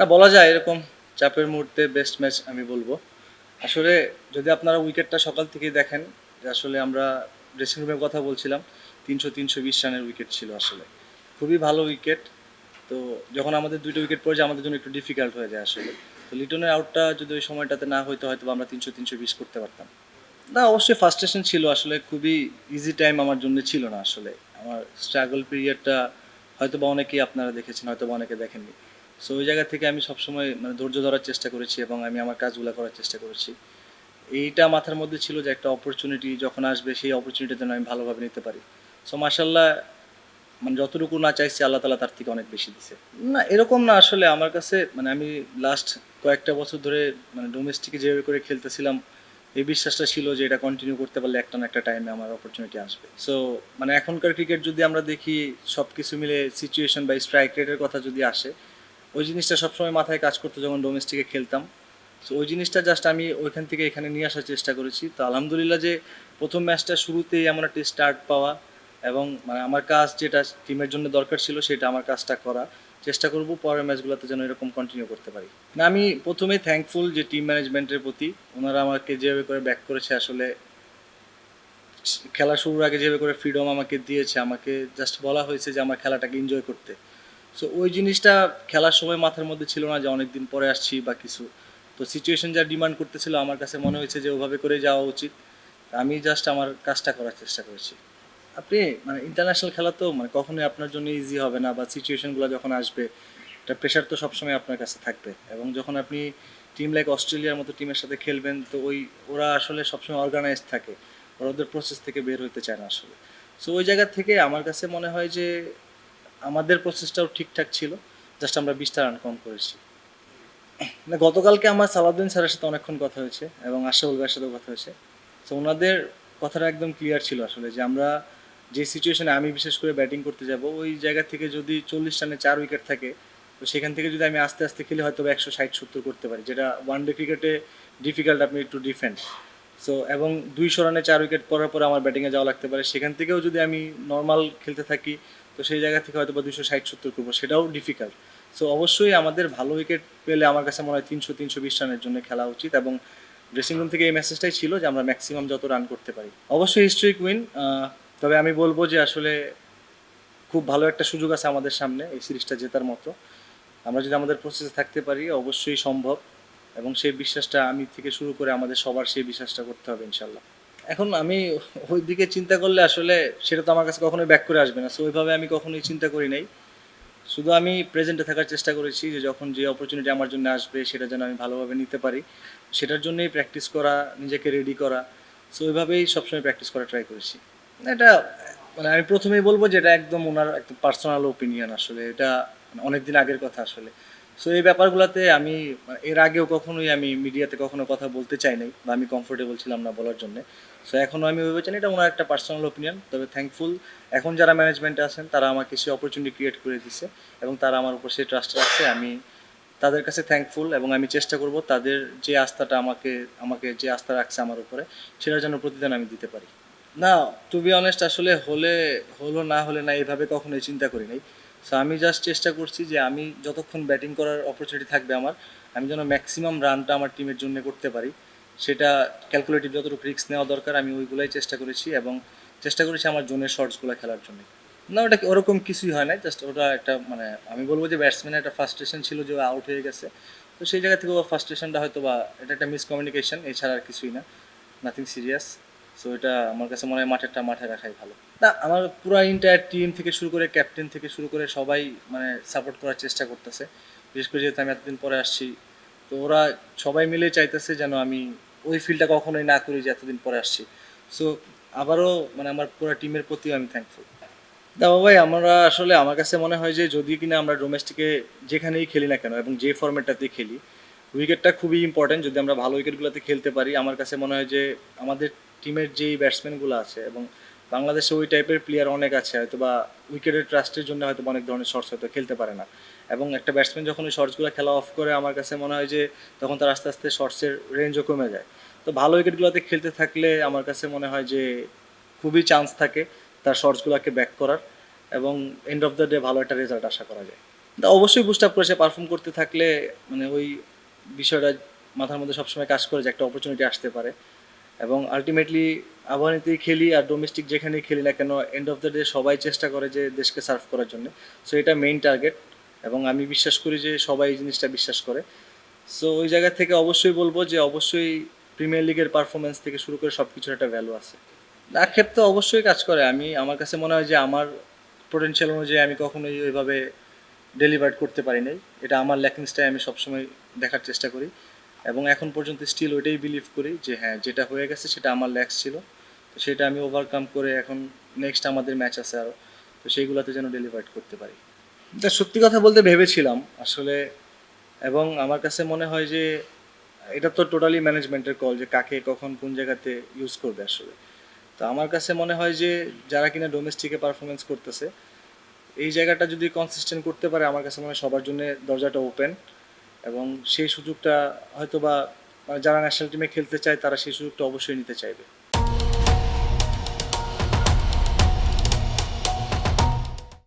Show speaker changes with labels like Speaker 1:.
Speaker 1: না, বলা যায় এরকম চাপের মুহূর্তে বেস্ট ম্যাচ আমি বলবো। আসলে যদি আপনারা উইকেটটা সকাল থেকেই দেখেন, যে আসলে আমরা ড্রেসিং রুমের কথা বলছিলাম, 300-320 রানের উইকেট ছিল আসলে। খুবই ভালো উইকেট। তো যখন আমাদের 2টো উইকেট পড়ে যায় আমাদের জন্য একটু ডিফিকাল্ট হয়ে যায় আসলে। তো লিটনের আউটটা যদি ওই সময়টাতে না হইতো হয়তো বা আমরা 300-320 করতে পারতাম। না, অবশ্যই ফার্স্ট্রেশন ছিল আসলে, খুবই ইজি টাইম আমার জন্য ছিল না আসলে। আমার স্ট্রাগল পিরিয়ডটা হয়তো বা অনেকেই আপনারা দেখেছেন, হয়তো বা অনেকে দেখেননি। সো ওই জায়গা থেকে আমি সবসময় মানে ধৈর্য ধরার চেষ্টা করেছি এবং আমি আমার কাজগুলো করার চেষ্টা করেছি। এইটা মাথার মধ্যে ছিল যে একটা অপরচুনিটি যখন আসবে সেই অপরচুনিটি যেন আমি ভালোভাবে নিতে পারি। সো মার্শাল্লাহ, মানে যতটুকু না চাইছি আল্লাহ তালা তার থেকে অনেক বেশি দিছে। না, এরকম না আসলে। আমার কাছে মানে আমি লাস্ট কয়েকটা বছর ধরে মানে ডোমেস্টিকে যেভাবে করে খেলতেছিলাম, এই বিশ্বাসটা ছিল যে এটা কন্টিনিউ করতে পারলে একটা না একটা টাইমে আমার অপরচুনিটি আসবে। সো মানে এখনকার ক্রিকেট যদি আমরা দেখি, সব কিছু মিলে সিচুয়েশন বা স্ট্রাইক রেটের কথা যদি আসে, ওই জিনিসটা সবসময় মাথায় কাজ করতো যখন ডোমেস্টিকে খেলতাম। সো ওই জিনিসটা জাস্ট আমি ওইখান থেকে এখানে নিয়ে আসার চেষ্টা করেছি। তো আলহামদুলিল্লাহ যে প্রথম ম্যাচটা শুরুতেই এমন একটা স্টার্ট পাওয়া, এবং মানে আমার কাজ যেটা টিমের জন্য দরকার ছিল সেটা আমার কাজটা করা, চেষ্টা করব পরের ম্যাচগুলোতে যেন এরকম কন্টিনিউ করতে পারি। না, আমি প্রথমেই থ্যাঙ্কফুল যে টিম ম্যানেজমেন্টের প্রতি। ওনারা আমাকে যেভাবে করে ব্যাক করেছে আসলে, খেলা শুরুর আগে যেভাবে করে ফ্রিডম আমাকে দিয়েছে, আমাকে জাস্ট বলা হয়েছে যে আমার খেলাটাকে এনজয় করতে। সো ওই জিনিসটা খেলার সময় মাথার মধ্যে ছিল না যে অনেক দিন পরে আসছি বা কিছু। তো সিচুয়েশন যা ডিমান্ড করতেছিল আমার কাছে মনে হয়েছে যে ওভাবে করে যাওয়া উচিত। আমি জাস্ট আমার কাজটা করার চেষ্টা করেছি। আপনি মানে ইন্টারন্যাশনাল খেলা তো মানে কখনোই আপনার জন্য ইজি হবে না, বা সিচুয়েশনগুলো যখন আসবে একটা প্রেশার তো সবসময় আপনার কাছে থাকবে। এবং যখন আপনি টিম লাইক অস্ট্রেলিয়ার মতো টিমের সাথে খেলবেন, তো ওরা আসলে সবসময় অর্গানাইজড থাকে, ওরা ওদের প্রসেস থেকে বের হতে চায় না আসলে। সো ওই জায়গা থেকে আমার কাছে মনে হয় যে আমাদের প্রসেসটাও ঠিকঠাক ছিল, জাস্ট আমরা 20টা রান কম করেছি। না, গতকালকে আমার সালাউদ্দিন স্যারের সাথে অনেকক্ষণ কথা হয়েছে এবং আশরাফুল ভাইয়ের সাথেও কথা হয়েছে। তো ওনাদের কথাটা একদম ক্লিয়ার ছিল আসলে, যে আমরা যে সিচুয়েশনে আমি বিশেষ করে ব্যাটিং করতে যাব, ওই জায়গা থেকে যদি 40 রানে 4 উইকেট থাকে, তো সেখান থেকে যদি আমি আস্তে আস্তে খেলে হয়তো 160-70 করতে পারি, যেটা ওয়ান ডে ক্রিকেটে ডিফিকাল্ট আপনি একটু ডিফেন্ড। সো এবং 200 রানে 4 উইকেট পরার পরে আমার ব্যাটিংয়ে যাওয়া লাগতে পারে, সেখান থেকেও যদি আমি নর্মাল খেলতে থাকি, তো সেই জায়গা থেকে হয়তো বা 260-70 করবো, সেটাও ডিফিকাল্ট। সো অবশ্যই আমাদের ভালো উইকেট পেলে আমার কাছে মনে হয় 300-320 রানের জন্য খেলা উচিত। এবং ড্রেসিং রুম থেকে এই মেসেজটাই ছিল যে আমরা ম্যাক্সিমাম যত রান করতে পারি। অবশ্যই হিস্ট্রিক উইন। তবে আমি বলবো যে আসলে খুব ভালো একটা সুযোগ আছে আমাদের সামনে এই সিরিজটা জেতার মতো। আমরা যদি আমাদের প্রসেসে থাকতে পারি অবশ্যই সম্ভব। এবং সেই বিশ্বাসটা আমি থেকে শুরু করে আমাদের সবার সেই বিশ্বাসটা করতে হবে ইনশাল্লাহ। এখন আমি ওই দিকে চিন্তা করলে আসলে সেটা তো আমার কাছে কখনোই ব্যাক করে আসবে না। সো ওইভাবে আমি কখনোই চিন্তা করি নাই। শুধু আমি প্রেজেন্টে থাকার চেষ্টা করেছি যে যখন যে অপরচুনিটি আমার জন্য আসবে সেটা যেন আমি ভালোভাবে নিতে পারি। সেটার জন্যই প্র্যাকটিস করা, নিজেকে রেডি করা। সো ওইভাবেই সবসময় প্র্যাকটিস করা ট্রাই করেছি। এটা মানে আমি প্রথমেই বলবো যে এটা একদম ওনার একদম পার্সোনাল ওপিনিয়ন আসলে, এটা মানে অনেক দিন আগের কথা আসলে। সো এই ব্যাপারগুলোতে আমি মানে এর আগেও কখনোই আমি মিডিয়াতে কখনো কথা বলতে চাই নাই, বা আমি কমফোর্টেবল ছিলাম না বলার জন্য। সো এখনও আমি ভেবে চাই এটা ওনার একটা পার্সোনাল ওপিনিয়ন। তবে থ্যাঙ্কফুল এখন যারা ম্যানেজমেন্টে আছেন তারা আমাকে সে অপরচুনিটি ক্রিয়েট করে দিছে এবং তারা আমার উপর সেই ট্রাস্ট রাখছে। আমি তাদের কাছে থ্যাঙ্কফুল এবং আমি চেষ্টা করব তাদের যে আস্থাটা আমাকে আমাকে যে আস্থা রাখছে আমার উপরে, সেটার যেন প্রতিদান আমি দিতে পারি। না, টু বি অনেস্ট আসলে হলো না হলে না এইভাবে কখনোই চিন্তা করি নাই। সো আমি জাস্ট চেষ্টা করছি যে আমি যতক্ষণ ব্যাটিং করার অপরচুনিটি থাকবে আমার, আমি যেন ম্যাক্সিমাম রানটা আমার টিমের জন্য করতে পারি। সেটা ক্যালকুলেটিভ যতটুকু রিস্ক নেওয়া দরকার আমি ওইগুলাই চেষ্টা করেছি, এবং চেষ্টা করেছি আমার জোনের শর্টসগুলো খেলার জন্য। না, ওটা ওরকম কিছুই হয় না, জাস্ট ওটা একটা মানে আমি বলবো যে ব্যাটসম্যানের একটা ফার্স্ট্রেশন ছিল যে আউট হয়ে গেছে। তো সেই জায়গা থেকে ও ফার্স্ট্রেশনটা হয়তো বা এটা একটা মিসকমিউনিকেশন, এছাড়া আর কিছুই না, নাথিং সিরিয়াস। সো এটা আমার কাছে মনে হয় মাঠেরটা মাঠে রাখাই ভালো। না, আমার পুরো ইন্টায়ার টিম থেকে শুরু করে ক্যাপ্টেন থেকে শুরু করে সবাই মানে সাপোর্ট করার চেষ্টা করতেছে। বিশেষ করে যেহেতু আমি এতদিন পরে আসছি, তো ওরা সবাই মিলে চাইতেছে যেন আমি ওই ফিলটা কখনোই না করি যে এতদিন পরে আসছি। সো আবারও মানে আমার পুরো টিমের প্রতিও আমি থ্যাঙ্কফুল। দেখো ভাই, আমরা আসলে আমার কাছে মনে হয় যে যদি কিনা আমরা ডোমেস্টিকে যেখানেই খেলি না কেন এবং যে ফরম্যাটটাতে খেলি, উইকেটটা খুবই ইম্পর্টেন্ট। যদি আমরা ভালো উইকেটগুলোতে খেলতে পারি আমার কাছে মনে হয় যে আমাদের টিমের যেই ব্যাটসম্যানগুলো আছে, এবং বাংলাদেশে ওই টাইপের প্লেয়ার অনেক আছে হয়তো বা উইকেটের ট্রাস্টের জন্য হয়তো অনেক ধরনের শর্টস হয়তো খেলতে পারে না। এবং একটা ব্যাটসম্যান যখন ওই শর্টসগুলো খেলা অফ করে আমার কাছে মনে হয় যে তখন তার আস্তে আস্তে শর্টসের রেঞ্জও কমে যায়। তো ভালো উইকেটগুলোতে খেলতে থাকলে আমার কাছে মনে হয় যে খুবই চান্স থাকে তার শর্টসগুলোকে ব্যাক করার, এবং এন্ড অফ দ্য ডে ভালো একটা রেজাল্ট আশা করা যায়। তা অবশ্যই বুস্ট আপ করেছে, পারফর্ম করতে থাকলে মানে ওই বিষয়টা মাথার মধ্যে সবসময় কাজ করে যে একটা অপরচুনিটি আসতে পারে। এবং আলটিমেটলি আবাহনীতেই খেলি আর ডোমেস্টিক যেখানেই খেলি না কেন, এন্ড অফ দ্য ডে সবাই চেষ্টা করে যে দেশকে সার্ভ করার জন্য। সো এটা মেইন টার্গেট, এবং আমি বিশ্বাস করি যে সবাই এই জিনিসটা বিশ্বাস করে। সো ওই জায়গা থেকে অবশ্যই বলবো যে অবশ্যই প্রিমিয়ার লিগের পারফরমেন্স থেকে শুরু করে সব কিছুর একটা ভ্যালু আছে। আক্ষেপ তো অবশ্যই কাজ করে। আমার কাছে মনে হয় যে আমার পোটেনশিয়াল অনুযায়ী আমি কখনোই ওইভাবে ডেলিভার করতে পারি নাই। এটা আমার ল্যাকিংসটাই আমি সবসময় দেখার চেষ্টা করি, এবং এখন পর্যন্ত স্টিল ওইটাই বিলিভ করি যে হ্যাঁ, যেটা হয়ে গেছে সেটা আমার ল্যাক্স ছিল। তো সেটা আমি ওভারকাম করে এখন নেক্সট আমাদের ম্যাচ আছে আরও, তো সেইগুলোতে যেন ডেলিভার করতে পারি। এটা সত্যি কথা বলতে ভেবেছিলাম আসলে, এবং আমার কাছে মনে হয় যে এটা তো টোটালি ম্যানেজমেন্টের কল যে কাকে কখন কোন জায়গাতে ইউজ করবে আসলে। তো আমার কাছে মনে হয় যে যারা কিনা ডোমেস্টিকে পারফরমেন্স করতেছে এই জায়গাটা যদি কনসিস্টেন্ট করতে পারে, আমার কাছে মনে হয় সবার জন্য দরজাটা ওপেন, এবং সেই সুযোগটা হয়তো বা যারা ন্যাশনাল টিমে খেলতে চায় তারা সেই সুযোগটা অবশ্যই নিতে চাইবে।